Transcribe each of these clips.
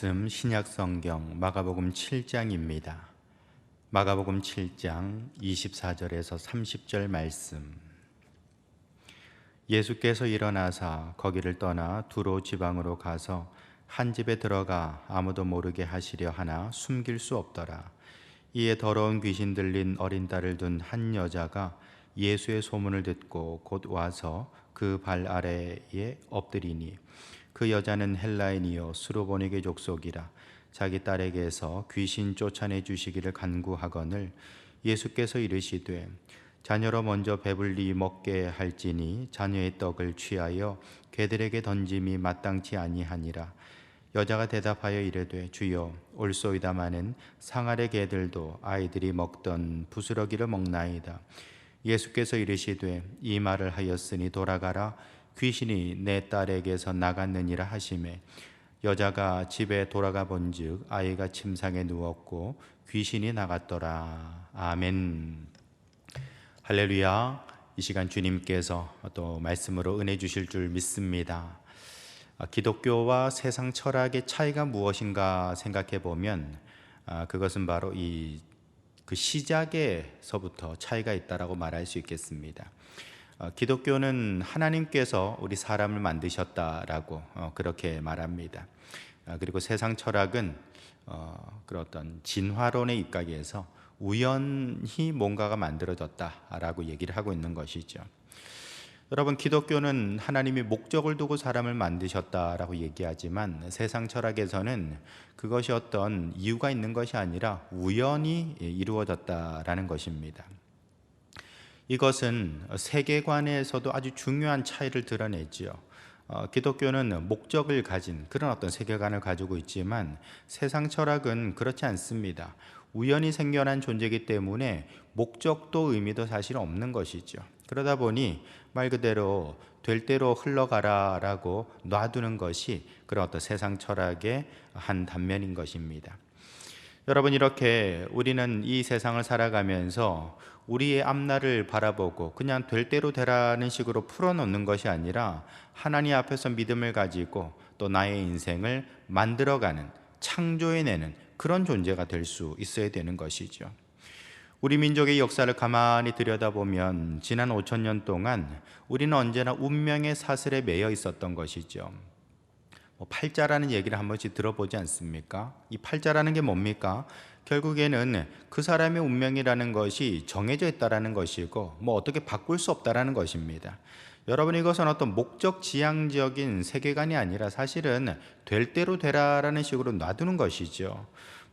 신약 성경 마가복음 7장입니다. 마가복음 7장 24절에서 30절 말씀. 예수께서 일어나사 거기를 떠나 두로 지방으로 가서 한 집에 들어가 아무도 모르게 하시려 하나 숨길 수 없더라. 이에 더러운 귀신 들린 어린 딸을 둔 한 여자가 예수의 소문을 듣고 곧 와서 그 발 아래에 엎드리니 그 여자는 헬라인이요 스로보니게 족속이라. 자기 딸에게서 귀신 쫓아내 주시기를 간구하거늘 예수께서 이르시되 자녀로 먼저 배불리 먹게 할지니 자녀의 떡을 취하여 개들에게 던짐이 마땅치 아니하니라. 여자가 대답하여 이르되 주여 올소이다마는 상아래 개들도 아이들이 먹던 부스러기를 먹나이다. 예수께서 이르시되 이 말을 하였으니 돌아가라. 귀신이 내 딸에게서 나갔느니라 하시매 여자가 집에 돌아가 본즉 아이가 침상에 누웠고 귀신이 나갔더라. 아멘. 할렐루야. 이 시간 주님께서 또 말씀으로 은혜 주실 줄 믿습니다. 기독교와 세상 철학의 차이가 무엇인가 생각해 보면 그것은 바로 그 시작에서부터 차이가 있다라고 말할 수 있겠습니다. 기독교는 하나님께서 우리 사람을 만드셨다라고 그렇게 말합니다. 그리고 세상 철학은 그런 어떤 진화론의 입각에서 우연히 뭔가가 만들어졌다라고 얘기를 하고 있는 것이죠. 여러분, 기독교는 하나님이 목적을 두고 사람을 만드셨다라고 얘기하지만 세상 철학에서는 그것이 어떤 이유가 있는 것이 아니라 우연히 이루어졌다라는 것입니다. 이것은 세계관에서도 아주 중요한 차이를 드러내지요. 기독교는 목적을 가진 그런 어떤 세계관을 가지고 있지만 세상 철학은 그렇지 않습니다. 우연히 생겨난 존재이기 때문에 목적도 의미도 사실 없는 것이죠. 그러다 보니 말 그대로 될 대로 흘러가라라고 놔두는 것이 그런 어떤 세상 철학의 한 단면인 것입니다. 여러분, 이렇게 우리는 이 세상을 살아가면서 우리의 앞날을 바라보고 그냥 될 대로 되라는 식으로 풀어놓는 것이 아니라 하나님 앞에서 믿음을 가지고 또 나의 인생을 만들어가는, 창조해내는 그런 존재가 될 수 있어야 되는 것이죠. 우리 민족의 역사를 가만히 들여다보면 지난 5,000년 동안 우리는 언제나 운명의 사슬에 매여 있었던 것이죠. 팔자라는 얘기를 한 번씩 들어보지 않습니까? 이 팔자라는 게 뭡니까? 결국에는 그 사람의 운명이라는 것이 정해져 있다라는 것이고 어떻게 바꿀 수 없다라는 것입니다. 여러분, 이것은 어떤 목적 지향적인 세계관이 아니라 사실은 될 대로 되라라는 식으로 놔두는 것이죠.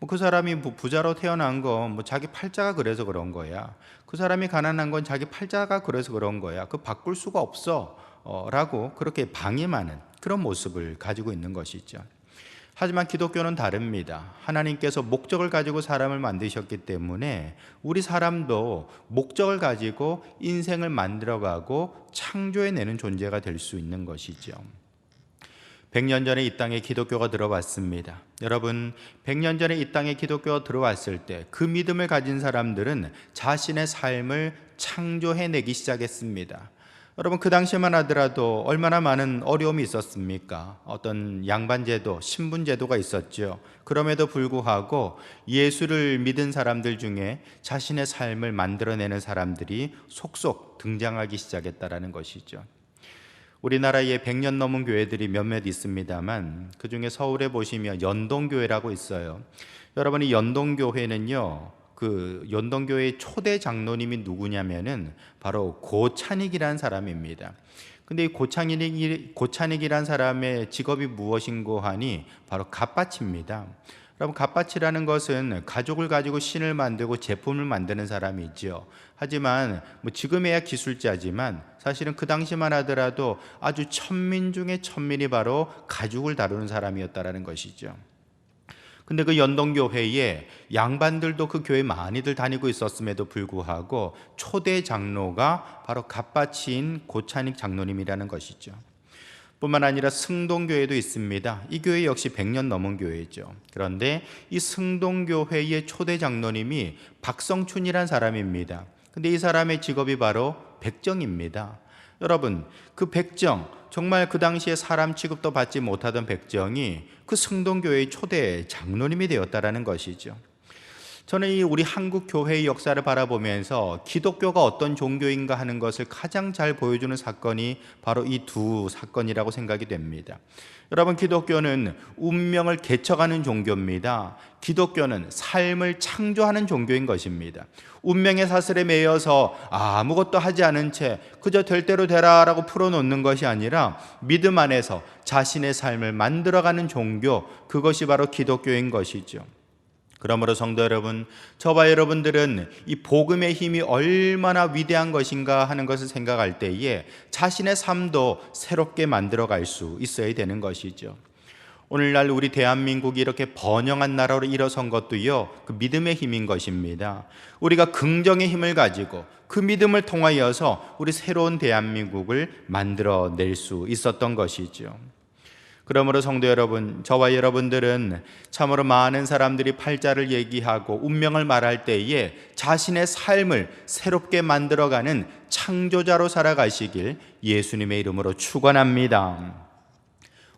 그 사람이 부자로 태어난 건 자기 팔자가 그래서 그런 거야. 그 사람이 가난한 건 자기 팔자가 그래서 그런 거야. 그 바꿀 수가 없어 라고 그렇게 방임하는 그런 모습을 가지고 있는 것이죠. 하지만 기독교는 다릅니다. 하나님께서 목적을 가지고 사람을 만드셨기 때문에 우리 사람도 목적을 가지고 인생을 만들어가고 창조해내는 존재가 될 수 있는 것이죠. 100년 전에 이 땅에 기독교가 들어왔습니다. 여러분, 100년 전에 이 땅에 기독교가 들어왔을 때 그 믿음을 가진 사람들은 자신의 삶을 창조해내기 시작했습니다. 여러분, 그 당시만 하더라도 얼마나 많은 어려움이 있었습니까? 어떤 양반제도, 신분제도가 있었죠. 그럼에도 불구하고 예수를 믿은 사람들 중에 자신의 삶을 만들어내는 사람들이 속속 등장하기 시작했다는 것이죠. 우리나라에 100년 넘은 교회들이 몇몇 있습니다만 그 중에 서울에 보시면 연동교회라고 있어요. 여러분, 이 연동교회는요, 그 연동교회의 초대 장로님이 누구냐면은 바로 고찬익이라는 사람입니다. 근데 이 고찬익이라는 사람의 직업이 무엇인고 하니 바로 갓밭입니다. 여러분, 갓밭이라는 것은 가족을 가지고 신을 만들고 제품을 만드는 사람이죠. 하지만 지금에야 기술자지만 사실은 그 당시만 하더라도 아주 천민 중에 천민이 바로 가죽을 다루는 사람이었다라는 것이죠. 근데 그 연동교회에 양반들도 그 교회 많이들 다니고 있었음에도 불구하고 초대 장로가 바로 갓밭인 고찬익 장로님이라는 것이죠. 뿐만 아니라 승동교회도 있습니다. 이 교회 역시 100년 넘은 교회죠. 그런데 이 승동교회의 초대 장로님이 박성춘이란 사람입니다. 근데 이 사람의 직업이 바로 백정입니다. 여러분, 그 백정, 정말 그 당시에 사람 취급도 받지 못하던 백정이 그 성동교회의 초대 장로님이 되었다라는 것이죠. 저는 이 우리 한국 교회의 역사를 바라보면서 기독교가 어떤 종교인가 하는 것을 가장 잘 보여주는 사건이 바로 이 두 사건이라고 생각이 됩니다. 여러분, 기독교는 운명을 개척하는 종교입니다. 기독교는 삶을 창조하는 종교인 것입니다. 운명의 사슬에 매여서 아무것도 하지 않은 채 그저 될 대로 되라라고 풀어놓는 것이 아니라 믿음 안에서 자신의 삶을 만들어가는 종교, 그것이 바로 기독교인 것이죠. 그러므로 성도 여러분, 저와 여러분들은 이 복음의 힘이 얼마나 위대한 것인가 하는 것을 생각할 때에 자신의 삶도 새롭게 만들어갈 수 있어야 되는 것이죠. 오늘날 우리 대한민국이 이렇게 번영한 나라로 일어선 것도요, 그 믿음의 힘인 것입니다. 우리가 긍정의 힘을 가지고 그 믿음을 통하여서 우리 새로운 대한민국을 만들어낼 수 있었던 것이죠. 그러므로 성도 여러분, 저와 여러분들은 참으로 많은 사람들이 팔자를 얘기하고 운명을 말할 때에 자신의 삶을 새롭게 만들어가는 창조자로 살아가시길 예수님의 이름으로 축원합니다.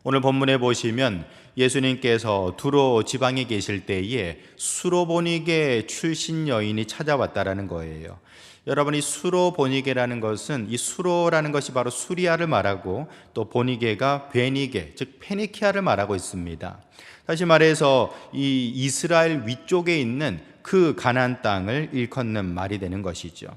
오늘 본문에 보시면 예수님께서 두로 지방에 계실 때에 수로보니게 출신 여인이 찾아왔다라는 거예요. 여러분, 이 수로보니게라는 것은, 이 수로라는 것이 바로 수리아를 말하고 또 보니게가 베니게, 즉 페니키아를 말하고 있습니다. 다시 말해서 이 이스라엘 위쪽에 있는 그 가나안 땅을 일컫는 말이 되는 것이죠.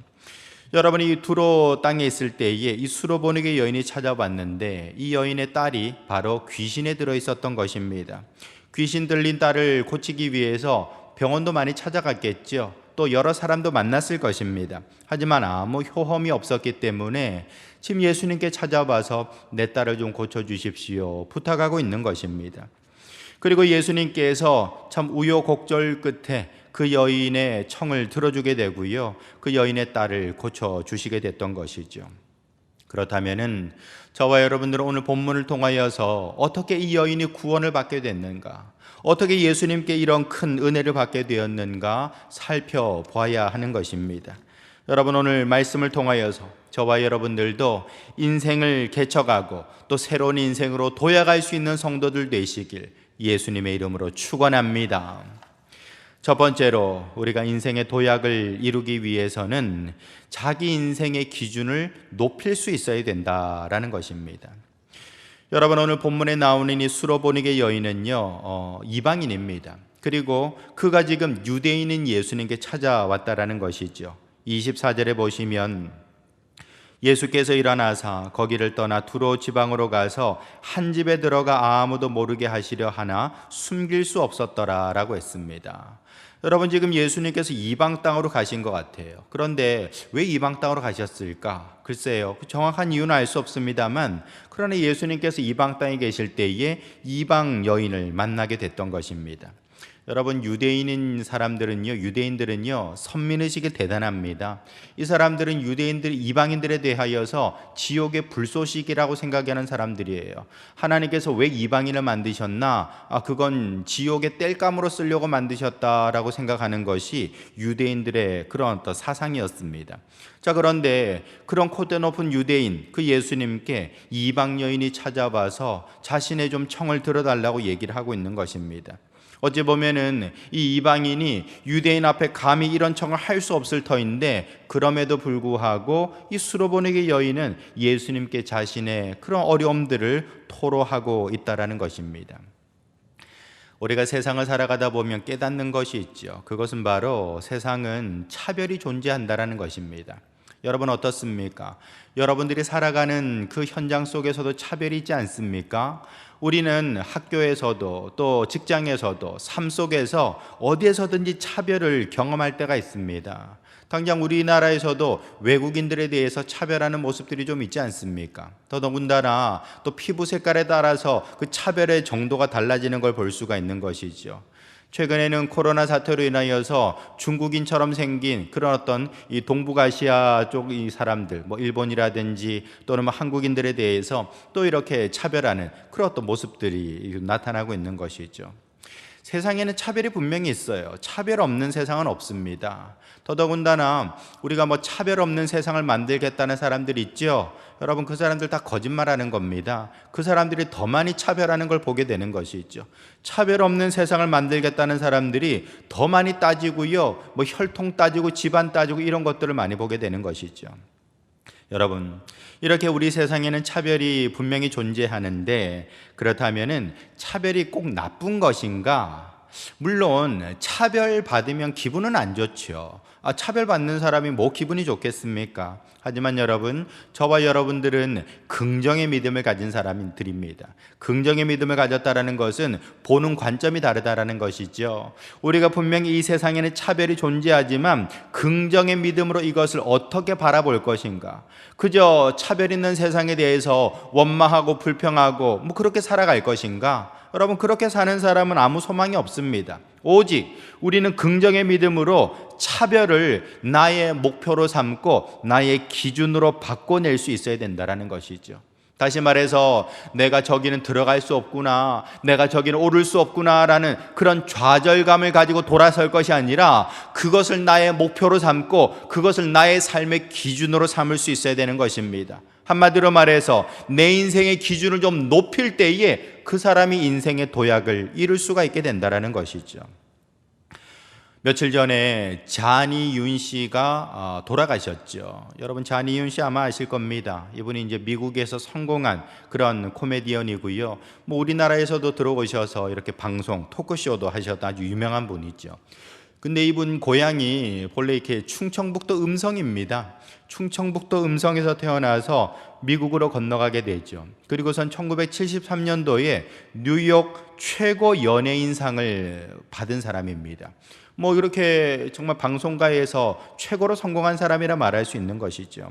여러분이 이 두로 땅에 있을 때에 이 수로보니게 여인이 찾아왔는데, 이 여인의 딸이 바로 귀신에 들어 있었던 것입니다. 귀신 들린 딸을 고치기 위해서 병원도 많이 찾아갔겠죠. 또 여러 사람도 만났을 것입니다. 하지만 아무 효험이 없었기 때문에 지금 예수님께 찾아와서 내 딸을 좀 고쳐주십시오 부탁하고 있는 것입니다. 그리고 예수님께서 참 우여곡절 끝에 그 여인의 청을 들어주게 되고요, 그 여인의 딸을 고쳐주시게 됐던 것이죠. 그렇다면은 저와 여러분들은 오늘 본문을 통하여서 어떻게 이 여인이 구원을 받게 됐는가, 어떻게 예수님께 이런 큰 은혜를 받게 되었는가 살펴봐야 하는 것입니다. 여러분, 오늘 말씀을 통하여서 저와 여러분들도 인생을 개척하고 또 새로운 인생으로 도약할 수 있는 성도들 되시길 예수님의 이름으로 축원합니다. 첫 번째로 우리가 인생의 도약을 이루기 위해서는 자기 인생의 기준을 높일 수 있어야 된다라는 것입니다. 여러분, 오늘 본문에 나오는 이 수로보니게 여인은요, 이방인입니다. 그리고 그가 지금 유대인인 예수님께 찾아왔다라는 것이죠. 24절에 보시면 예수께서 일어나사 거기를 떠나 두로 지방으로 가서 한 집에 들어가 아무도 모르게 하시려 하나 숨길 수 없었더라라고 했습니다. 여러분, 지금 예수님께서 이방 땅으로 가신 것 같아요. 그런데 왜 이방 땅으로 가셨을까? 글쎄요, 정확한 이유는 알 수 없습니다만, 그러나 예수님께서 이방 땅에 계실 때에 이방 여인을 만나게 됐던 것입니다. 여러분, 유대인인 사람들은요, 유대인들은요, 선민의식이 대단합니다. 이 사람들은 유대인들, 이방인들에 대하여서 지옥의 불쏘시개라고 생각하는 사람들이에요. 하나님께서 왜 이방인을 만드셨나? 그건 지옥의 땔감으로 쓰려고 만드셨다라고 생각하는 것이 유대인들의 그런 어떤 사상이었습니다. 자, 그런데 그런 콧대 높은 유대인, 그 예수님께 이방 여인이 찾아와서 자신의 좀 청을 들어달라고 얘기를 하고 있는 것입니다. 어찌 보면은 이 이방인이 유대인 앞에 감히 이런 청을 할 수 없을 터인데, 그럼에도 불구하고 이 수로보니게 여인은 예수님께 자신의 그런 어려움들을 토로하고 있다라는 것입니다. 우리가 세상을 살아가다 보면 깨닫는 것이 있죠. 그것은 바로 세상은 차별이 존재한다라는 것입니다. 여러분, 어떻습니까? 여러분들이 살아가는 그 현장 속에서도 차별이 있지 않습니까? 우리는 학교에서도 또 직장에서도 삶 속에서 어디에서든지 차별을 경험할 때가 있습니다. 당장 우리나라에서도 외국인들에 대해서 차별하는 모습들이 좀 있지 않습니까? 더더군다나 또 피부 색깔에 따라서 그 차별의 정도가 달라지는 걸 볼 수가 있는 것이죠. 최근에는 코로나 사태로 인하여서 중국인처럼 생긴 그런 어떤 이 동북아시아 쪽 이 사람들, 뭐 일본이라든지 또는 뭐 한국인들에 대해서 또 이렇게 차별하는 그런 어떤 모습들이 나타나고 있는 것이죠. 세상에는 차별이 분명히 있어요. 차별 없는 세상은 없습니다. 더더군다나 우리가 차별 없는 세상을 만들겠다는 사람들이 있죠. 여러분, 그 사람들 다 거짓말하는 겁니다. 그 사람들이 더 많이 차별하는 걸 보게 되는 것이죠. 차별 없는 세상을 만들겠다는 사람들이 더 많이 따지고요, 혈통 따지고 집안 따지고 이런 것들을 많이 보게 되는 것이죠. 여러분, 이렇게 우리 세상에는 차별이 분명히 존재하는데, 그렇다면은 차별이 꼭 나쁜 것인가? 물론 차별받으면 기분은 안 좋죠. 차별받는 사람이 기분이 좋겠습니까? 하지만 여러분, 저와 여러분들은 긍정의 믿음을 가진 사람들입니다. 긍정의 믿음을 가졌다는 것은 보는 관점이 다르다는 것이죠. 우리가 분명히 이 세상에는 차별이 존재하지만 긍정의 믿음으로 이것을 어떻게 바라볼 것인가? 그저 차별 있는 세상에 대해서 원망하고 불평하고 그렇게 살아갈 것인가? 여러분, 그렇게 사는 사람은 아무 소망이 없습니다. 오직 우리는 긍정의 믿음으로 차별을 나의 목표로 삼고 나의 기준으로 바꿔낼 수 있어야 된다는 것이죠. 다시 말해서 내가 저기는 들어갈 수 없구나, 내가 저기는 오를 수 없구나라는 그런 좌절감을 가지고 돌아설 것이 아니라 그것을 나의 목표로 삼고 그것을 나의 삶의 기준으로 삼을 수 있어야 되는 것입니다. 한마디로 말해서 내 인생의 기준을 좀 높일 때에 그 사람이 인생의 도약을 이룰 수가 있게 된다는 것이죠. 며칠 전에 잔이윤 씨가 돌아가셨죠. 여러분, 잔이윤 씨 아마 아실 겁니다. 이분이 이제 미국에서 성공한 그런 코미디언이고요. 우리나라에서도 들어오셔서 이렇게 방송, 토크쇼도 하셨던 아주 유명한 분이죠. 근데 이분 고향이 본래 이렇게 충청북도 음성입니다. 충청북도 음성에서 태어나서 미국으로 건너가게 되죠. 그리고선 1973년도에 뉴욕 최고 연예인상을 받은 사람입니다. 이렇게 정말 방송가에서 최고로 성공한 사람이라 말할 수 있는 것이죠.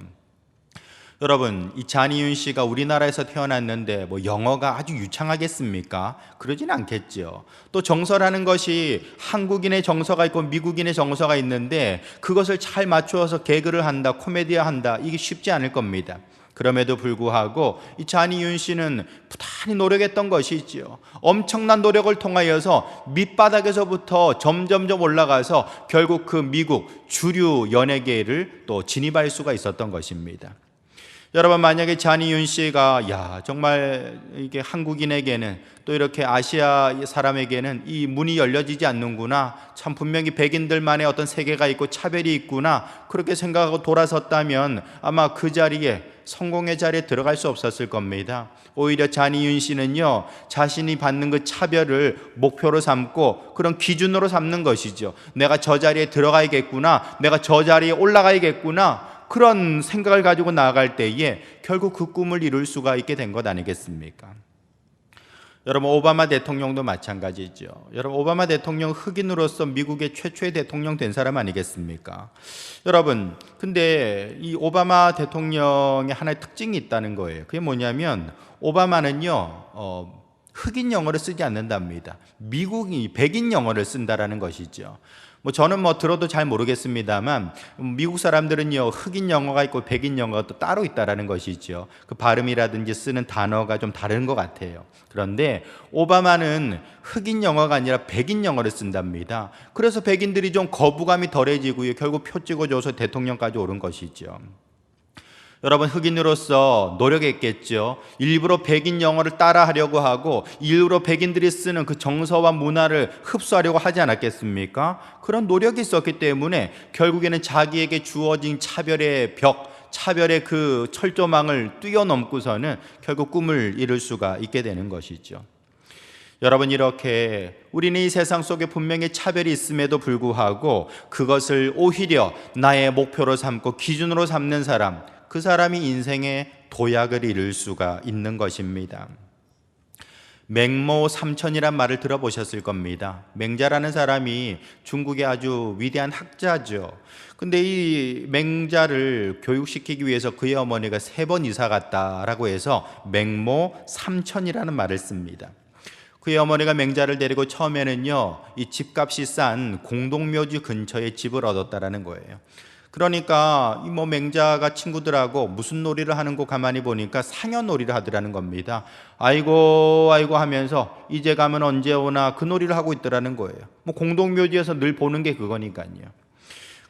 여러분, 이 잔이윤 씨가 우리나라에서 태어났는데 영어가 아주 유창하겠습니까? 그러진 않겠죠. 또 정서라는 것이 한국인의 정서가 있고 미국인의 정서가 있는데 그것을 잘 맞추어서 개그를 한다, 코미디를 한다, 이게 쉽지 않을 겁니다. 그럼에도 불구하고 이 잔이윤 씨는 부단히 노력했던 것이지요. 엄청난 노력을 통하여서 밑바닥에서부터 점점점 올라가서 결국 그 미국 주류 연예계를 또 진입할 수가 있었던 것입니다. 여러분, 만약에 잔이윤 씨가 정말 이게 한국인에게는 또 이렇게 아시아 사람에게는 이 문이 열려지지 않는구나, 참 분명히 백인들만의 어떤 세계가 있고 차별이 있구나, 그렇게 생각하고 돌아섰다면 아마 그 자리에, 성공의 자리에 들어갈 수 없었을 겁니다. 오히려 잔이윤 씨는요, 자신이 받는 그 차별을 목표로 삼고 그런 기준으로 삼는 것이죠. 내가 저 자리에 들어가야겠구나, 내가 저 자리에 올라가야겠구나, 그런 생각을 가지고 나아갈 때에 결국 그 꿈을 이룰 수가 있게 된 것 아니겠습니까? 여러분, 오바마 대통령도 마찬가지죠. 여러분, 오바마 대통령 흑인으로서 미국의 최초의 대통령 된 사람 아니겠습니까? 여러분, 근데 이 오바마 대통령의 하나의 특징이 있다는 거예요. 그게 뭐냐면 오바마는요, 흑인 영어를 쓰지 않는답니다. 미국이 백인 영어를 쓴다라는 것이죠. 저는 들어도 잘 모르겠습니다만 미국 사람들은요, 흑인 영어가 있고 백인 영어가 또 따로 있다라는 것이죠. 그 발음이라든지 쓰는 단어가 좀 다른 것 같아요. 그런데 오바마는 흑인 영어가 아니라 백인 영어를 쓴답니다. 그래서 백인들이 좀 거부감이 덜해지고요, 결국 표 찍어줘서 대통령까지 오른 것이죠. 여러분, 흑인으로서 노력했겠죠. 일부러 백인 영어를 따라하려고 하고 일부러 백인들이 쓰는 그 정서와 문화를 흡수하려고 하지 않았겠습니까? 그런 노력이 있었기 때문에 결국에는 자기에게 주어진 차별의 벽, 차별의 그 철조망을 뛰어넘고서는 결국 꿈을 이룰 수가 있게 되는 것이죠. 여러분, 이렇게 우리는 이 세상 속에 분명히 차별이 있음에도 불구하고 그것을 오히려 나의 목표로 삼고 기준으로 삼는 사람, 그 사람이 인생의 도약을 이룰 수가 있는 것입니다. 맹모 삼천이란 말을 들어보셨을 겁니다. 맹자라는 사람이 중국의 아주 위대한 학자죠. 근데 이 맹자를 교육시키기 위해서 그의 어머니가 3번 이사 갔다라고 해서 맹모 삼천이라는 말을 씁니다. 그의 어머니가 맹자를 데리고 처음에는요, 이 집값이 싼 공동묘지 근처에 집을 얻었다라는 거예요. 그러니까 이 맹자가 친구들하고 무슨 놀이를 하는 거 가만히 보니까 상여놀이를 하더라는 겁니다. 아이고 아이고 하면서 이제 가면 언제 오나 그 놀이를 하고 있더라는 거예요. 공동묘지에서 늘 보는 게 그거니까요.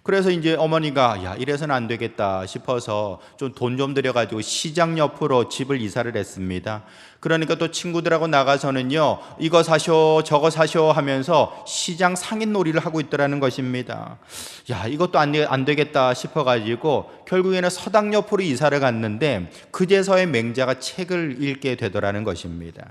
그래서 이제 어머니가 야 이래서는 안 되겠다 싶어서 좀 돈 좀 들여가지고 시장 옆으로 집을 이사를 했습니다. 그러니까 또 친구들하고 나가서는요 이거 사쇼 저거 사쇼 하면서 시장 상인놀이를 하고 있더라는 것입니다. 야 이것도 안 되겠다 싶어가지고 결국에는 서당 옆으로 이사를 갔는데 그제서야 맹자가 책을 읽게 되더라는 것입니다.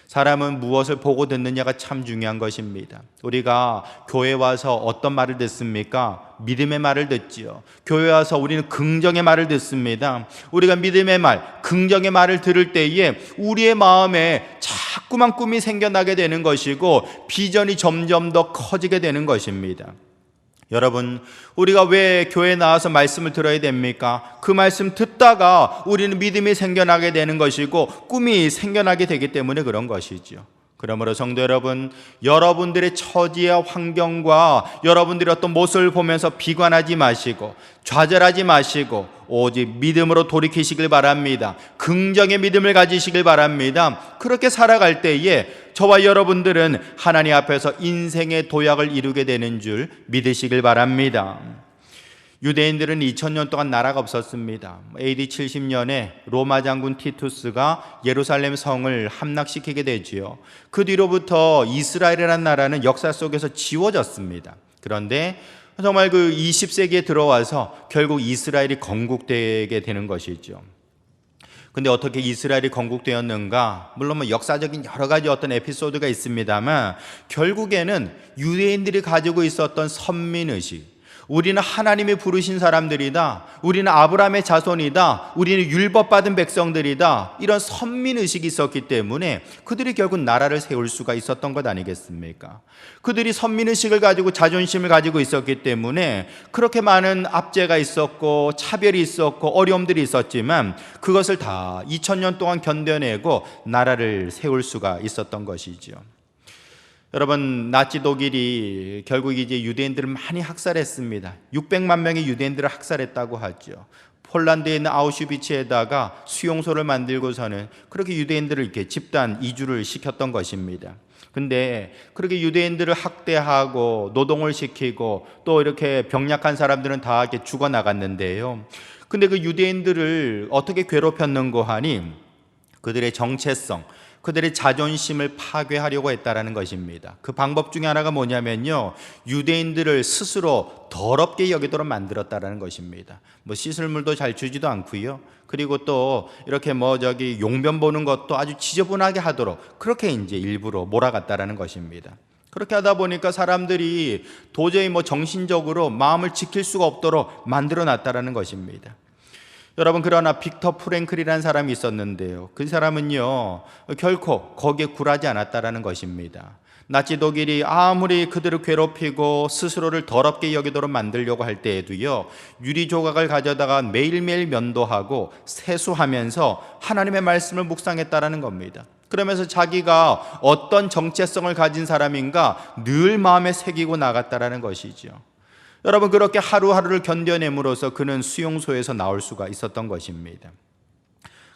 사람은 무엇을 보고 듣느냐가 참 중요한 것입니다. 우리가 교회 와서 어떤 말을 듣습니까? 믿음의 말을 듣지요. 교회 와서 우리는 긍정의 말을 듣습니다. 우리가 믿음의 말, 긍정의 말을 들을 때에 우리의 마음에 자꾸만 꿈이 생겨나게 되는 것이고 비전이 점점 더 커지게 되는 것입니다. 여러분, 우리가 왜 교회에 나와서 말씀을 들어야 됩니까? 그 말씀 듣다가 우리는 믿음이 생겨나게 되는 것이고 꿈이 생겨나게 되기 때문에 그런 것이죠. 그러므로 성도 여러분, 여러분들의 처지와 환경과 여러분들의 어떤 모습을 보면서 비관하지 마시고 좌절하지 마시고 오직 믿음으로 돌이키시길 바랍니다. 긍정의 믿음을 가지시길 바랍니다. 그렇게 살아갈 때에 저와 여러분들은 하나님 앞에서 인생의 도약을 이루게 되는 줄 믿으시길 바랍니다. 유대인들은 2000년 동안 나라가 없었습니다. AD 70년에 로마 장군 티투스가 예루살렘 성을 함락시키게 되지요. 그 뒤로부터 이스라엘이라는 나라는 역사 속에서 지워졌습니다. 그런데 정말 그 20세기에 들어와서 결국 이스라엘이 건국되게 되는 것이죠. 근데 어떻게 이스라엘이 건국되었는가? 물론 역사적인 여러 가지 어떤 에피소드가 있습니다만 결국에는 유대인들이 가지고 있었던 선민의식, 우리는 하나님이 부르신 사람들이다, 우리는 아브라함의 자손이다, 우리는 율법받은 백성들이다, 이런 선민의식이 있었기 때문에 그들이 결국 나라를 세울 수가 있었던 것 아니겠습니까? 그들이 선민의식을 가지고 자존심을 가지고 있었기 때문에 그렇게 많은 압제가 있었고 차별이 있었고 어려움들이 있었지만 그것을 다 2000년 동안 견뎌내고 나라를 세울 수가 있었던 것이죠. 여러분, 나치 독일이 결국 이제 유대인들을 많이 학살했습니다. 600만 명의 유대인들을 학살했다고 하죠. 폴란드에 있는 아우슈비츠에다가 수용소를 만들고서는 그렇게 유대인들을 이렇게 집단 이주를 시켰던 것입니다. 근데 그렇게 유대인들을 학대하고 노동을 시키고 또 이렇게 병약한 사람들은 다 이렇게 죽어나갔는데요. 근데 그 유대인들을 어떻게 괴롭혔는고 하니 그들의 정체성, 그들의 자존심을 파괴하려고 했다라는 것입니다. 그 방법 중에 하나가 뭐냐면요, 유대인들을 스스로 더럽게 여기도록 만들었다라는 것입니다. 씻을 물도 잘 주지도 않고요. 그리고 또 이렇게 용변 보는 것도 아주 지저분하게 하도록 그렇게 이제 일부러 몰아갔다라는 것입니다. 그렇게 하다 보니까 사람들이 도저히 정신적으로 마음을 지킬 수가 없도록 만들어 놨다라는 것입니다. 여러분, 그러나 빅터 프랭클이라는 사람이 있었는데요, 그 사람은요 결코 거기에 굴하지 않았다라는 것입니다. 나치 독일이 아무리 그들을 괴롭히고 스스로를 더럽게 여기도록 만들려고 할 때에도요 유리 조각을 가져다가 매일매일 면도하고 세수하면서 하나님의 말씀을 묵상했다라는 겁니다. 그러면서 자기가 어떤 정체성을 가진 사람인가 늘 마음에 새기고 나갔다라는 것이죠. 여러분, 그렇게 하루하루를 견뎌냄으로써 그는 수용소에서 나올 수가 있었던 것입니다.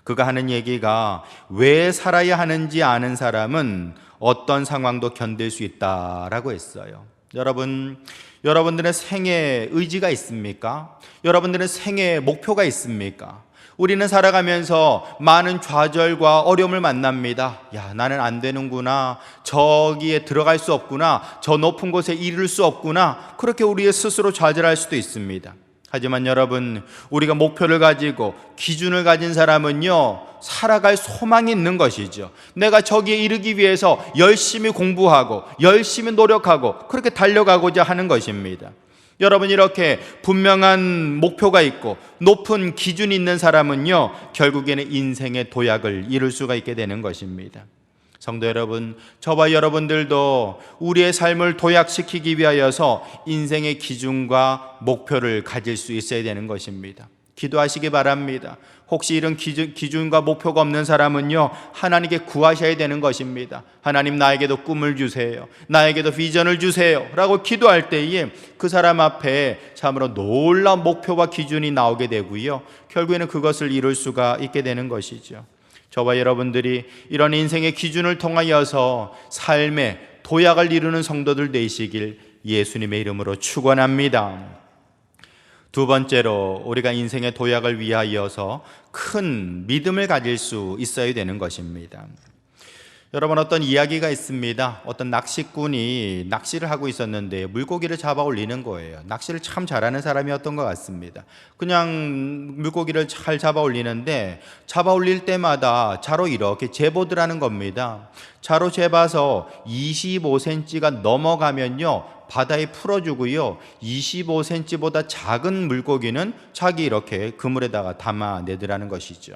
그가 하는 얘기가 왜 살아야 하는지 아는 사람은 어떤 상황도 견딜 수 있다라고 했어요. 여러분들의 생애 의지가 있습니까? 여러분들의 생애 목표가 있습니까? 우리는 살아가면서 많은 좌절과 어려움을 만납니다. 야, 나는 안 되는구나, 저기에 들어갈 수 없구나, 저 높은 곳에 이를 수 없구나, 그렇게 우리의 스스로 좌절할 수도 있습니다. 하지만 여러분, 우리가 목표를 가지고 기준을 가진 사람은요 살아갈 소망이 있는 것이죠. 내가 저기에 이르기 위해서 열심히 공부하고 열심히 노력하고 그렇게 달려가고자 하는 것입니다. 여러분, 이렇게 분명한 목표가 있고 높은 기준이 있는 사람은요 결국에는 인생의 도약을 이룰 수가 있게 되는 것입니다. 성도 여러분, 저와 여러분들도 우리의 삶을 도약시키기 위하여서 인생의 기준과 목표를 가질 수 있어야 되는 것입니다. 기도하시기 바랍니다. 혹시 이런 기준과 목표가 없는 사람은요, 하나님께 구하셔야 되는 것입니다. 하나님, 나에게도 꿈을 주세요, 나에게도 비전을 주세요 라고 기도할 때에 그 사람 앞에 참으로 놀라운 목표와 기준이 나오게 되고요, 결국에는 그것을 이룰 수가 있게 되는 것이죠. 저와 여러분들이 이런 인생의 기준을 통하여서 삶의 도약을 이루는 성도들 되시길 예수님의 이름으로 축원합니다. 두 번째로, 우리가 인생의 도약을 위하여서 큰 믿음을 가질 수 있어야 되는 것입니다. 여러분, 어떤 이야기가 있습니다. 어떤 낚시꾼이 낚시를 하고 있었는데 물고기를 잡아 올리는 거예요. 낚시를 참 잘하는 사람이었던 것 같습니다. 그냥 물고기를 잘 잡아 올리는데 잡아 올릴 때마다 자로 이렇게 재보더라는 겁니다. 자로 재봐서 25cm가 넘어가면요, 바다에 풀어주고요, 25cm보다 작은 물고기는 자기 이렇게 그물에다가 담아내더라는 것이죠.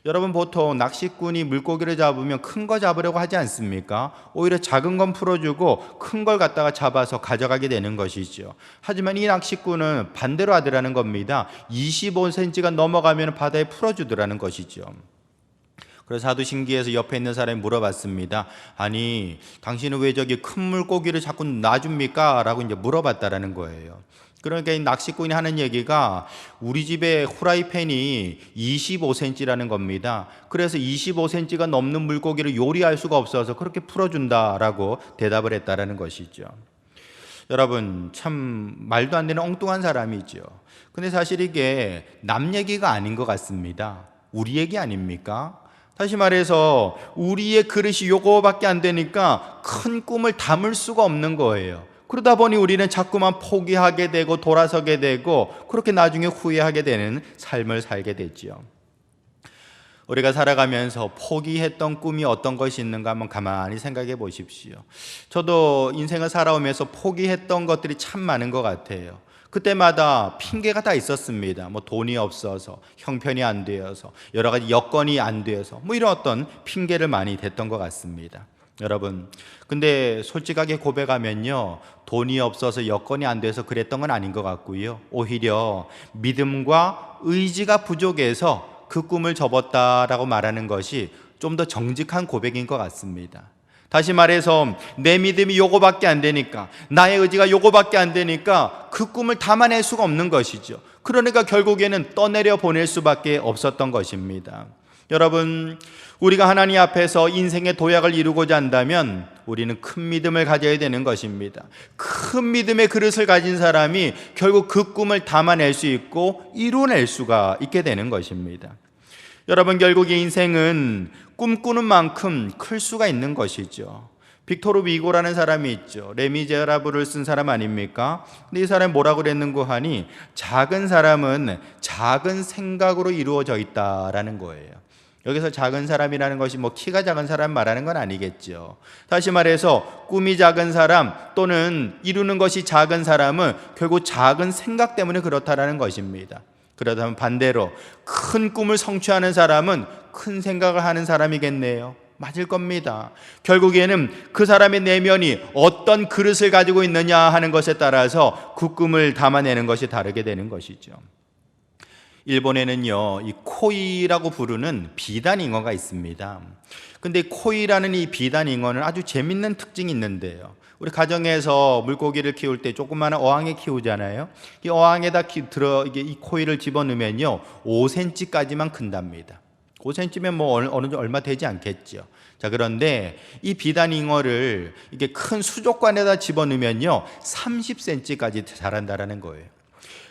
여러분, 보통 낚시꾼이 물고기를 잡으면 큰 거 잡으려고 하지 않습니까? 오히려 작은 건 풀어주고 큰 걸 갖다가 잡아서 가져가게 되는 것이죠. 하지만 이 낚시꾼은 반대로 하더라는 겁니다. 25cm가 넘어가면 바다에 풀어주더라는 것이죠. 그래서 하도 신기해서 옆에 있는 사람이 물어봤습니다. 아니, 당신은 왜 저기 큰 물고기를 자꾸 놔줍니까? 라고 이제 물어봤다라는 거예요. 그러니까 이 낚시꾼이 하는 얘기가, 우리 집에 후라이팬이 25cm라는 겁니다. 그래서 25cm가 넘는 물고기를 요리할 수가 없어서 그렇게 풀어준다라고 대답을 했다라는 것이죠. 여러분, 참 말도 안 되는 엉뚱한 사람이죠. 근데 사실 이게 남 얘기가 아닌 것 같습니다. 우리 얘기 아닙니까? 다시 말해서 우리의 그릇이 요거밖에 안 되니까 큰 꿈을 담을 수가 없는 거예요. 그러다 보니 우리는 자꾸만 포기하게 되고 돌아서게 되고, 그렇게 나중에 후회하게 되는 삶을 살게 되죠. 우리가 살아가면서 포기했던 꿈이 어떤 것이 있는가 한번 가만히 생각해 보십시오. 저도 인생을 살아오면서 포기했던 것들이 참 많은 것 같아요. 그때마다 핑계가 다 있었습니다. 뭐 돈이 없어서, 형편이 안 되어서, 여러 가지 여건이 안 되어서, 뭐 이런 어떤 핑계를 많이 댔던 것 같습니다. 여러분, 근데 솔직하게 고백하면요, 돈이 없어서 여건이 안 돼서 그랬던 건 아닌 것 같고요, 오히려 믿음과 의지가 부족해서 그 꿈을 접었다라고 말하는 것이 좀 더 정직한 고백인 것 같습니다. 다시 말해서 내 믿음이 요거밖에 안 되니까, 나의 의지가 요거밖에 안 되니까 그 꿈을 담아낼 수가 없는 것이죠. 그러니까 결국에는 떠내려 보낼 수밖에 없었던 것입니다. 여러분, 우리가 하나님 앞에서 인생의 도약을 이루고자 한다면 우리는 큰 믿음을 가져야 되는 것입니다. 큰 믿음의 그릇을 가진 사람이 결국 그 꿈을 담아낼 수 있고 이루어낼 수가 있게 되는 것입니다. 여러분, 결국 이 인생은 꿈꾸는 만큼 클 수가 있는 것이죠. 빅토르 위고라는 사람이 있죠. 레미제라블을 쓴 사람 아닙니까? 근데 이 사람이 뭐라고 그랬는고 하니, 작은 사람은 작은 생각으로 이루어져 있다라는 거예요. 여기서 작은 사람이라는 것이 뭐 키가 작은 사람 말하는 건 아니겠죠. 다시 말해서 꿈이 작은 사람 또는 이루는 것이 작은 사람은 결국 작은 생각 때문에 그렇다라는 것입니다. 그렇다면 반대로 큰 꿈을 성취하는 사람은 큰 생각을 하는 사람이겠네요. 맞을 겁니다. 결국에는 그 사람의 내면이 어떤 그릇을 가지고 있느냐 하는 것에 따라서 그 꿈을 담아내는 것이 다르게 되는 것이죠. 일본에는요, 이 코이라고 부르는 비단잉어가 있습니다. 근데 코이라는 이 비단잉어는 아주 재밌는 특징이 있는데요. 우리 가정에서 물고기를 키울 때 조그마한 어항에 키우잖아요. 이 어항에다 이 코이를 집어넣으면요, 5cm까지만 큰답니다. 5cm면 뭐 얼마 되지 않겠죠. 자, 그런데 이 비단잉어를 이게 큰 수족관에다 집어넣으면요, 30cm까지 자란다라는 거예요.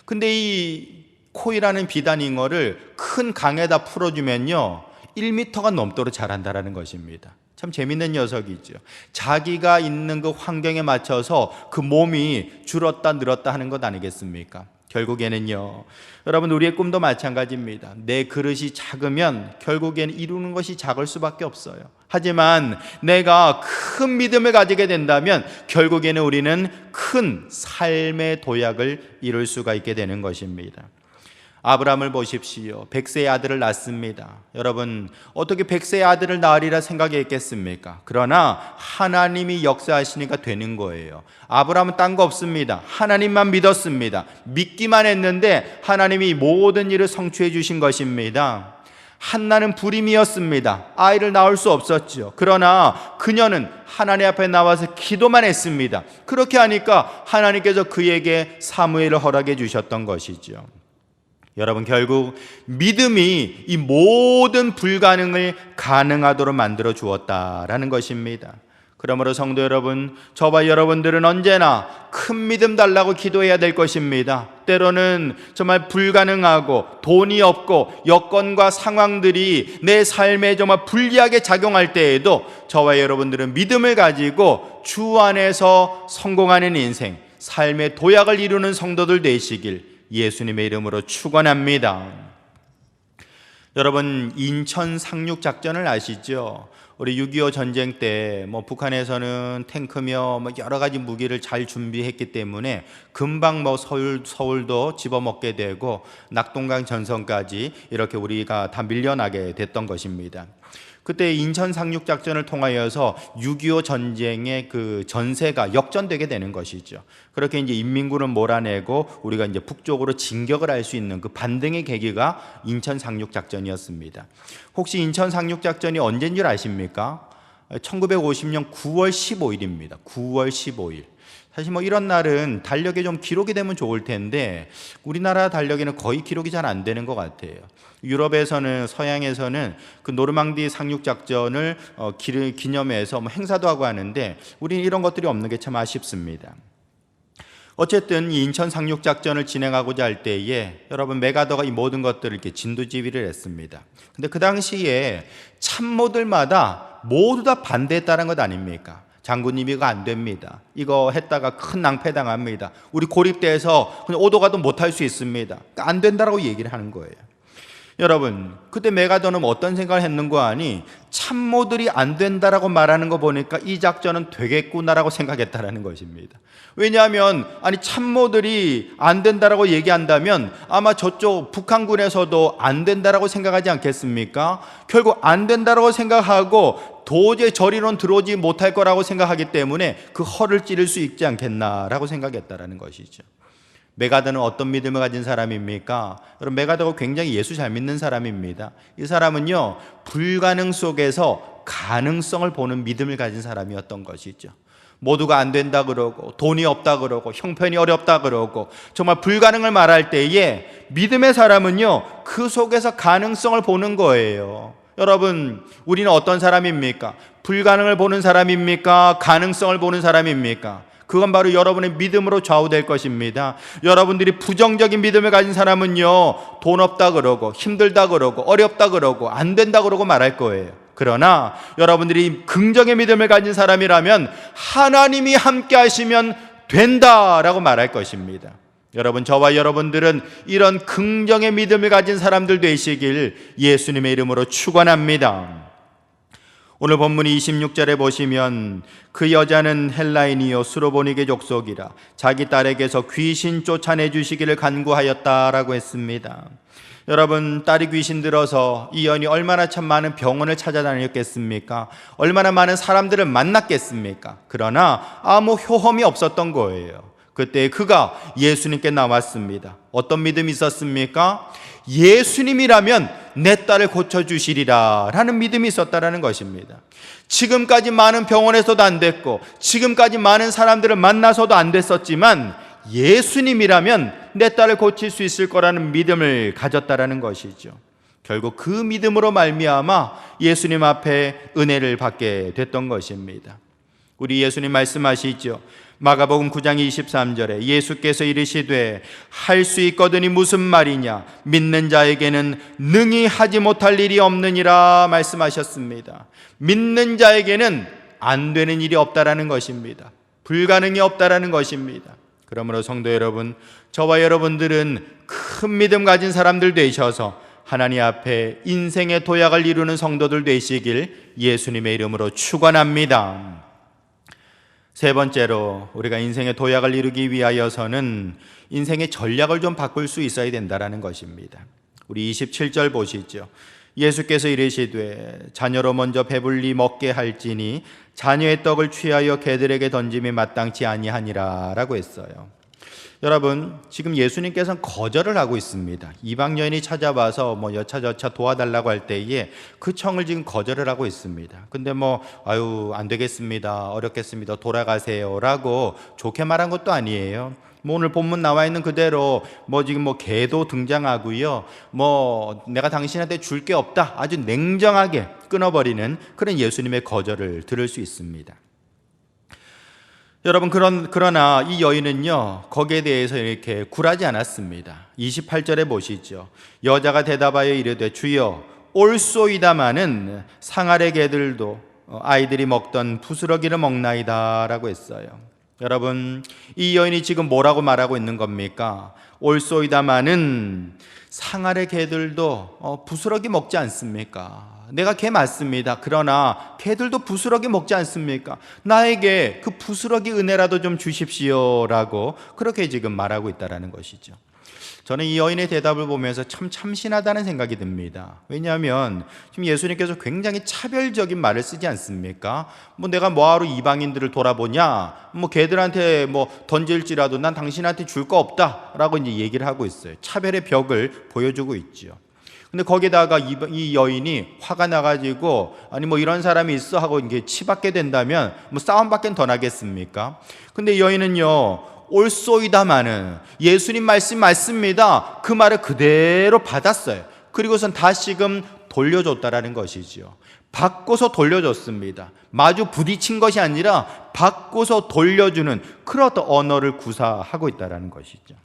근데 이 코이라는 비단잉어를 큰 강에다 풀어주면요, 1m가 넘도록 자란다라는 것입니다. 참 재밌는 녀석이죠. 자기가 있는 그 환경에 맞춰서 그 몸이 줄었다 늘었다 하는 것 아니겠습니까? 결국에는요, 여러분, 우리의 꿈도 마찬가지입니다. 내 그릇이 작으면 결국에는 이루는 것이 작을 수밖에 없어요. 하지만 내가 큰 믿음을 가지게 된다면 결국에는 우리는 큰 삶의 도약을 이룰 수가 있게 되는 것입니다. 아브라함을 보십시오. 100세의 아들을 낳습니다. 여러분, 어떻게 100세의 아들을 낳으리라 생각했겠습니까? 그러나 하나님이 역사하시니까 되는 거예요. 아브라함은 딴 거 없습니다. 하나님만 믿었습니다. 믿기만 했는데 하나님이 모든 일을 성취해 주신 것입니다. 한나는 불임이었습니다. 아이를 낳을 수 없었죠. 그러나 그녀는 하나님 앞에 나와서 기도만 했습니다. 그렇게 하니까 하나님께서 그에게 사무엘을 허락해 주셨던 것이죠. 여러분, 결국 믿음이 이 모든 불가능을 가능하도록 만들어 주었다라는 것입니다. 그러므로 성도 여러분, 저와 여러분들은 언제나 큰 믿음 달라고 기도해야 될 것입니다. 때로는 정말 불가능하고 돈이 없고 여건과 상황들이 내 삶에 정말 불리하게 작용할 때에도 저와 여러분들은 믿음을 가지고 주 안에서 성공하는 인생, 삶의 도약을 이루는 성도들 되시길 예수님의 이름으로 축원합니다. 여러분, 인천 상륙 작전을 아시죠? 우리 6.25 전쟁 때 북한에서는 탱크며 여러 가지 무기를 잘 준비했기 때문에 금방 서울도 집어먹게 되고 낙동강 전선까지 이렇게 우리가 다 밀려나게 됐던 것입니다. 그때 인천 상륙 작전을 통하여서 6.25 전쟁의 그 전세가 역전되게 되는 것이죠. 그렇게 이제 인민군을 몰아내고 우리가 이제 북쪽으로 진격을 할 수 있는 그 반등의 계기가 인천 상륙 작전이었습니다. 혹시 인천 상륙 작전이 언제인 줄 아십니까? 1950년 9월 15일입니다. 9월 15일. 사실 이런 날은 달력에 좀 기록이 되면 좋을 텐데 우리나라 달력에는 거의 기록이 잘 안 되는 것 같아요. 유럽에서는, 서양에서는 그 노르망디 상륙 작전을 기념해서 행사도 하고 하는데 우리는 이런 것들이 없는 게 참 아쉽습니다. 어쨌든 이 인천 상륙 작전을 진행하고자 할 때에 여러분, 메가더가 이 모든 것들을 이렇게 진두지휘를 했습니다. 근데 그 당시에 참모들마다 모두 다 반대했다는 것 아닙니까? 장군님 이거 안 됩니다. 이거 했다가 큰 낭패 당합니다. 우리 고립돼서 그냥 오도 가도 못할 수 있습니다. 안 된다라고 얘기를 하는 거예요. 여러분, 그때 메가더는 어떤 생각을 했는가 하니 참모들이 안 된다라고 말하는 거 보니까 이 작전은 되겠구나라고 생각했다라는 것입니다. 왜냐하면 참모들이 안 된다라고 얘기한다면 아마 저쪽 북한군에서도 안 된다라고 생각하지 않겠습니까? 결국 안 된다라고 생각하고 도저히 저리론 들어오지 못할 거라고 생각하기 때문에 그 허를 찌를 수 있지 않겠나라고 생각했다라는 것이죠. 메가더는 어떤 믿음을 가진 사람입니까? 여러분, 메가더가 굉장히 예수 잘 믿는 사람입니다. 이 사람은요, 불가능 속에서 가능성을 보는 믿음을 가진 사람이었던 것이죠. 모두가 안 된다 그러고 돈이 없다 그러고 형편이 어렵다 그러고 정말 불가능을 말할 때에 믿음의 사람은요, 그 속에서 가능성을 보는 거예요. 여러분, 우리는 어떤 사람입니까? 불가능을 보는 사람입니까? 가능성을 보는 사람입니까? 그건 바로 여러분의 믿음으로 좌우될 것입니다. 여러분들이 부정적인 믿음을 가진 사람은요, 돈 없다 그러고 힘들다 그러고 어렵다 그러고 안 된다 그러고 말할 거예요. 그러나 여러분들이 긍정의 믿음을 가진 사람이라면 하나님이 함께 하시면 된다라고 말할 것입니다. 여러분, 저와 여러분들은 이런 긍정의 믿음을 가진 사람들 되시길 예수님의 이름으로 축원합니다. 오늘 본문 26절에 보시면 그 여자는 헬라인이요 수로보니게 족속이라 자기 딸에게서 귀신 쫓아내 주시기를 간구하였다라고 했습니다. 여러분, 딸이 귀신 들어서 이 여인이 얼마나 참 많은 병원을 찾아다녔겠습니까? 얼마나 많은 사람들을 만났겠습니까? 그러나 아무 효험이 없었던 거예요. 그때 그가 예수님께 나왔습니다. 어떤 믿음이 있었습니까? 예수님이라면 내 딸을 고쳐주시리라 라는 믿음이 있었다라는 것입니다. 지금까지 많은 병원에서도 안 됐고 지금까지 많은 사람들을 만나서도 안 됐었지만 예수님이라면 내 딸을 고칠 수 있을 거라는 믿음을 가졌다라는 것이죠. 결국 그 믿음으로 말미암아 예수님 앞에 은혜를 받게 됐던 것입니다. 우리 예수님 말씀하시죠. 마가복음 9장 23절에 예수께서 이르시되 할 수 있거든이 무슨 말이냐 믿는 자에게는 능히 하지 못할 일이 없느니라 말씀하셨습니다. 믿는 자에게는 안 되는 일이 없다라는 것입니다. 불가능이 없다라는 것입니다. 그러므로 성도 여러분, 저와 여러분들은 큰 믿음 가진 사람들 되셔서 하나님 앞에 인생의 도약을 이루는 성도들 되시길 예수님의 이름으로 축원합니다. 세 번째로 우리가 인생의 도약을 이루기 위하여서는 인생의 전략을 좀 바꿀 수 있어야 된다는 것입니다. 우리 27절 보시죠. 예수께서 이르시되 자녀로 먼저 배불리 먹게 할지니 자녀의 떡을 취하여 개들에게 던짐이 마땅치 아니하니라 라고 했어요. 여러분, 지금 예수님께서는 거절을 하고 있습니다. 이방 여인이 찾아와서 여차저차 도와달라고 할 때에 그 청을 지금 거절을 하고 있습니다. 근데 안 되겠습니다, 어렵겠습니다, 돌아가세요 라고 좋게 말한 것도 아니에요. 오늘 본문 나와 있는 그대로 지금 개도 등장하고요, 내가 당신한테 줄 게 없다, 아주 냉정하게 끊어버리는 그런 예수님의 거절을 들을 수 있습니다. 여러분, 그러나 이 여인은요, 거기에 대해서 이렇게 굴하지 않았습니다. 28절에 보시죠. 여자가 대답하여 이르되 주여 올소이다마는 상아래 개들도 아이들이 먹던 부스러기를 먹나이다 라고 했어요. 여러분, 이 여인이 지금 뭐라고 말하고 있는 겁니까? 올소이다마는 상아래 개들도 부스러기 먹지 않습니까? 내가 개 맞습니다. 그러나 개들도 부스러기 먹지 않습니까? 나에게 그 부스러기 은혜라도 좀 주십시오라고 그렇게 지금 말하고 있다는 것이죠. 저는 이 여인의 대답을 보면서 참 참신하다는 생각이 듭니다. 왜냐하면 지금 예수님께서 굉장히 차별적인 말을 쓰지 않습니까? 내가 뭐하러 이방인들을 돌아보냐? 걔들한테 던질지라도 난 당신한테 줄 거 없다라고 이제 얘기를 하고 있어요. 차별의 벽을 보여주고 있죠. 근데 거기다가 이 여인이 화가 나가지고 이런 사람이 있어 하고 이게 치받게 된다면 싸움밖엔 더 나겠습니까? 근데 이 여인은요, 올소이다마는 예수님 말씀 맞습니다, 그 말을 그대로 받았어요. 그리고선 다시금 돌려줬다라는 것이죠. 바꿔서 돌려줬습니다. 마주 부딪힌 것이 아니라 바꿔서 돌려주는 그런 어떤 언어를 구사하고 있다라는 것이죠.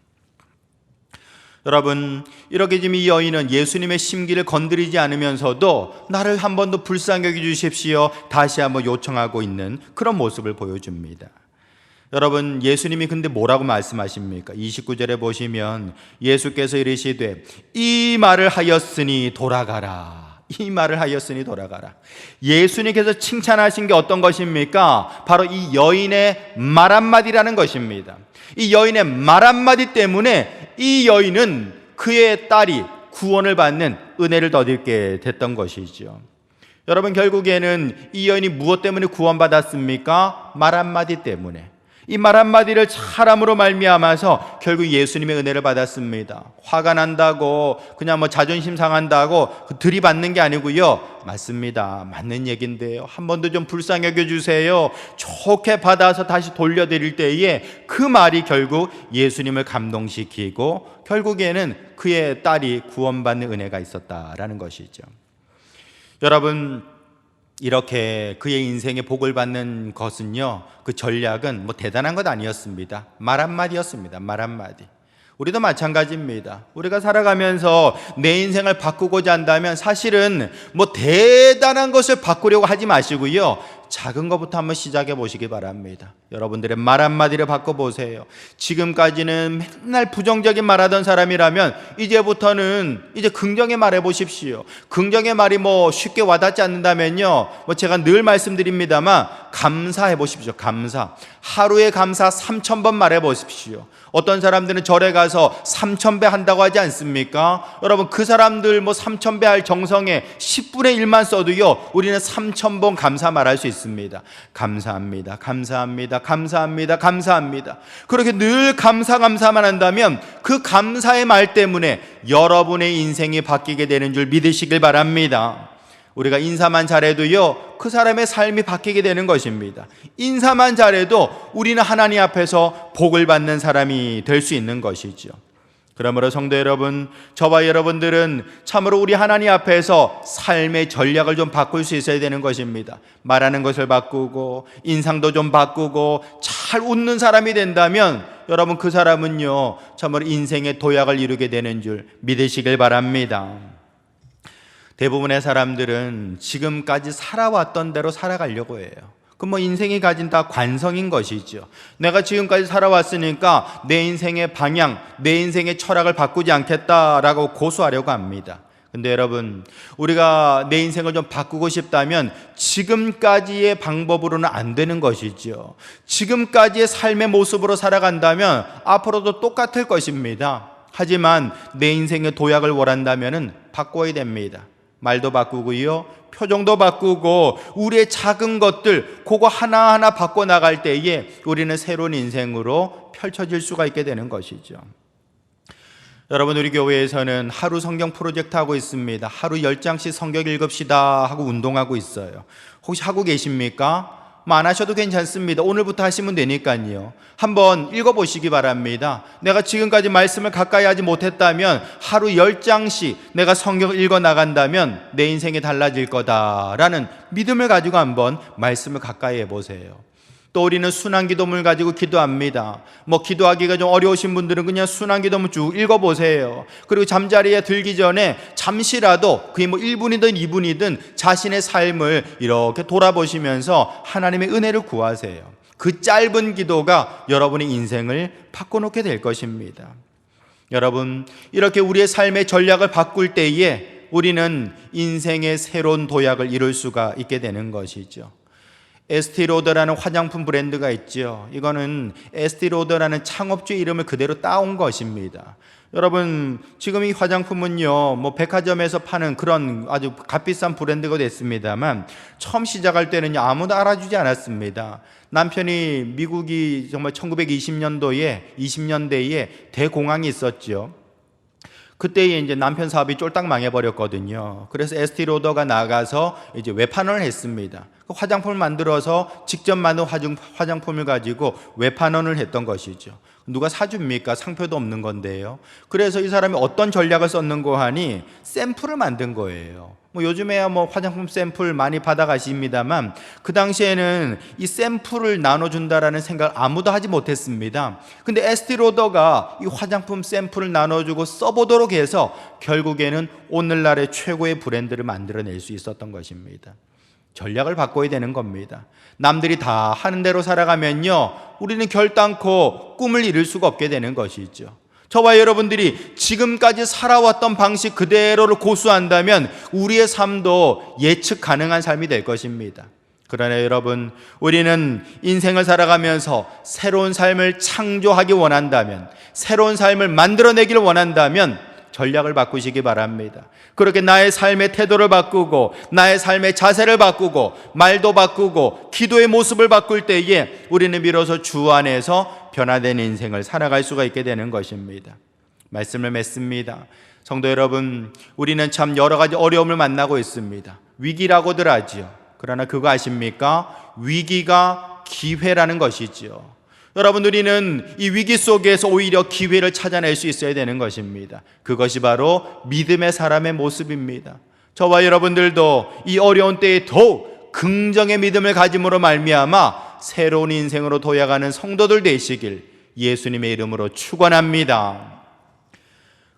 여러분, 이렇게 지금 이 여인은 예수님의 심기를 건드리지 않으면서도 나를 한 번 더 불쌍히 여겨주십시오 다시 한번 요청하고 있는 그런 모습을 보여줍니다. 여러분, 예수님이 근데 뭐라고 말씀하십니까? 29절에 보시면 예수께서 이르시되 이 말을 하였으니 돌아가라. 이 말을 하였으니 돌아가라. 예수님께서 칭찬하신 게 어떤 것입니까? 바로 이 여인의 말 한마디라는 것입니다. 이 여인의 말 한마디 때문에 이 여인은 그의 딸이 구원을 받는 은혜를 얻게 됐던 것이죠. 여러분, 결국에는 이 여인이 무엇 때문에 구원받았습니까? 말 한마디 때문에. 이 말 한마디를 잘함으로 말미암아서 결국 예수님의 은혜를 받았습니다. 화가 난다고 그냥 자존심 상한다고 들이받는 게 아니고요, 맞습니다, 맞는 얘기인데요, 한 번 더 좀 불쌍히 여겨주세요 좋게 받아서 다시 돌려드릴 때에 그 말이 결국 예수님을 감동시키고 결국에는 그의 딸이 구원받는 은혜가 있었다라는 것이죠. 여러분, 이렇게 그의 인생에 복을 받는 것은요, 그 전략은 대단한 것 아니었습니다. 말 한마디였습니다. 말 한마디. 우리도 마찬가지입니다. 우리가 살아가면서 내 인생을 바꾸고자 한다면 사실은 대단한 것을 바꾸려고 하지 마시고요, 작은 것부터 한번 시작해 보시기 바랍니다. 여러분들의 말 한마디를 바꿔보세요. 지금까지는 맨날 부정적인 말하던 사람이라면 이제부터는 긍정의 말 해보십시오. 긍정의 말이 쉽게 와닿지 않는다면요, 제가 늘 말씀드립니다만 감사해 보십시오. 감사. 하루에 감사 3,000번 말해 보십시오. 어떤 사람들은 절에 가서 3,000배 한다고 하지 않습니까? 여러분, 그 사람들 3,000배 할 정성에 10분의 1만 써도요, 우리는 3,000번 감사 말할 수 있습니다. 감사합니다, 감사합니다, 감사합니다, 감사합니다. 그렇게 늘 감사만 한다면 그 감사의 말 때문에 여러분의 인생이 바뀌게 되는 줄 믿으시길 바랍니다. 우리가 인사만 잘해도요, 그 사람의 삶이 바뀌게 되는 것입니다. 인사만 잘해도 우리는 하나님 앞에서 복을 받는 사람이 될 수 있는 것이죠. 그러므로 성도 여러분, 저와 여러분들은 참으로 우리 하나님 앞에서 삶의 전략을 좀 바꿀 수 있어야 되는 것입니다. 말하는 것을 바꾸고 인상도 좀 바꾸고 잘 웃는 사람이 된다면 여러분, 그 사람은요, 참으로 인생의 도약을 이루게 되는 줄 믿으시길 바랍니다. 대부분의 사람들은 지금까지 살아왔던 대로 살아가려고 해요. 인생이 가진 다 관성인 것이죠. 내가 지금까지 살아왔으니까 내 인생의 방향, 내 인생의 철학을 바꾸지 않겠다라고 고수하려고 합니다. 근데 여러분, 우리가 내 인생을 좀 바꾸고 싶다면 지금까지의 방법으로는 안 되는 것이죠. 지금까지의 삶의 모습으로 살아간다면 앞으로도 똑같을 것입니다. 하지만 내 인생의 도약을 원한다면 바꿔야 됩니다. 말도 바꾸고요, 표정도 바꾸고, 우리의 작은 것들 그거 하나하나 바꿔나갈 때에 우리는 새로운 인생으로 펼쳐질 수가 있게 되는 것이죠. 여러분, 우리 교회에서는 하루 성경 프로젝트 하고 있습니다. 하루 10장씩 성경 읽읍시다 하고 운동하고 있어요. 혹시 하고 계십니까? 안 하셔도 괜찮습니다. 오늘부터 하시면 되니까요. 한번 읽어보시기 바랍니다. 내가 지금까지 말씀을 가까이 하지 못했다면 하루 10장씩 내가 성경을 읽어나간다면 내 인생이 달라질 거다라는 믿음을 가지고 한번 말씀을 가까이 해보세요. 또 우리는 순환기도문을 가지고 기도합니다. 기도하기가 좀 어려우신 분들은 그냥 순환기도문 쭉 읽어보세요. 그리고 잠자리에 들기 전에 잠시라도 그게 1분이든 2분이든 자신의 삶을 이렇게 돌아보시면서 하나님의 은혜를 구하세요. 그 짧은 기도가 여러분의 인생을 바꿔놓게 될 것입니다. 여러분, 이렇게 우리의 삶의 전략을 바꿀 때에 우리는 인생의 새로운 도약을 이룰 수가 있게 되는 것이죠. 에스티로더라는 화장품 브랜드가 있죠. 이거는 에스티로더라는 창업주의 이름을 그대로 따온 것입니다. 여러분, 지금 이 화장품은요, 백화점에서 파는 그런 아주 값비싼 브랜드가 됐습니다만, 처음 시작할 때는 아무도 알아주지 않았습니다. 남편이 미국이 정말 1920년대에 대공황이 있었죠. 그때에 이제 남편 사업이 쫄딱 망해버렸거든요. 그래서 에스티로더가 나가서 이제 외판을 했습니다. 화장품을 만들어서 직접 만든 화장품을 가지고 외판원을 했던 것이죠. 누가 사줍니까? 상표도 없는 건데요. 그래서 이 사람이 어떤 전략을 썼는고 하니 샘플을 만든 거예요. 요즘에야 화장품 샘플 많이 받아가십니다만 그 당시에는 이 샘플을 나눠준다라는 생각을 아무도 하지 못했습니다. 근데 에스티로더가 이 화장품 샘플을 나눠주고 써보도록 해서 결국에는 오늘날의 최고의 브랜드를 만들어낼 수 있었던 것입니다. 전략을 바꿔야 되는 겁니다. 남들이 다 하는 대로 살아가면요, 우리는 결단코 꿈을 이룰 수가 없게 되는 것이죠. 저와 여러분들이 지금까지 살아왔던 방식 그대로를 고수한다면 우리의 삶도 예측 가능한 삶이 될 것입니다. 그러나 여러분, 우리는 인생을 살아가면서 새로운 삶을 창조하기 원한다면, 새로운 삶을 만들어내기를 원한다면 전략을 바꾸시기 바랍니다. 그렇게 나의 삶의 태도를 바꾸고, 나의 삶의 자세를 바꾸고, 말도 바꾸고, 기도의 모습을 바꿀 때에 우리는 비로소 주 안에서 변화된 인생을 살아갈 수가 있게 되는 것입니다. 말씀을 맺습니다. 성도 여러분, 우리는 참 여러 가지 어려움을 만나고 있습니다. 위기라고들 하지요. 그러나 그거 아십니까? 위기가 기회라는 것이지요. 여러분, 우리는 이 위기 속에서 오히려 기회를 찾아낼 수 있어야 되는 것입니다. 그것이 바로 믿음의 사람의 모습입니다. 저와 여러분들도 이 어려운 때에 더욱 긍정의 믿음을 가짐으로 말미암아 새로운 인생으로 도약하는 성도들 되시길 예수님의 이름으로 축원합니다.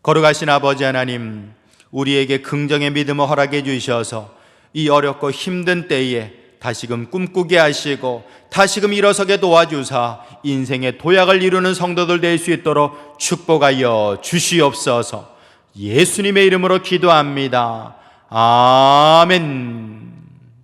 거룩하신 아버지 하나님, 우리에게 긍정의 믿음을 허락해 주셔서 이 어렵고 힘든 때에 다시금 꿈꾸게 하시고 다시금 일어서게 도와주사 인생의 도약을 이루는 성도들 될 수 있도록 축복하여 주시옵소서. 예수님의 이름으로 기도합니다. 아멘.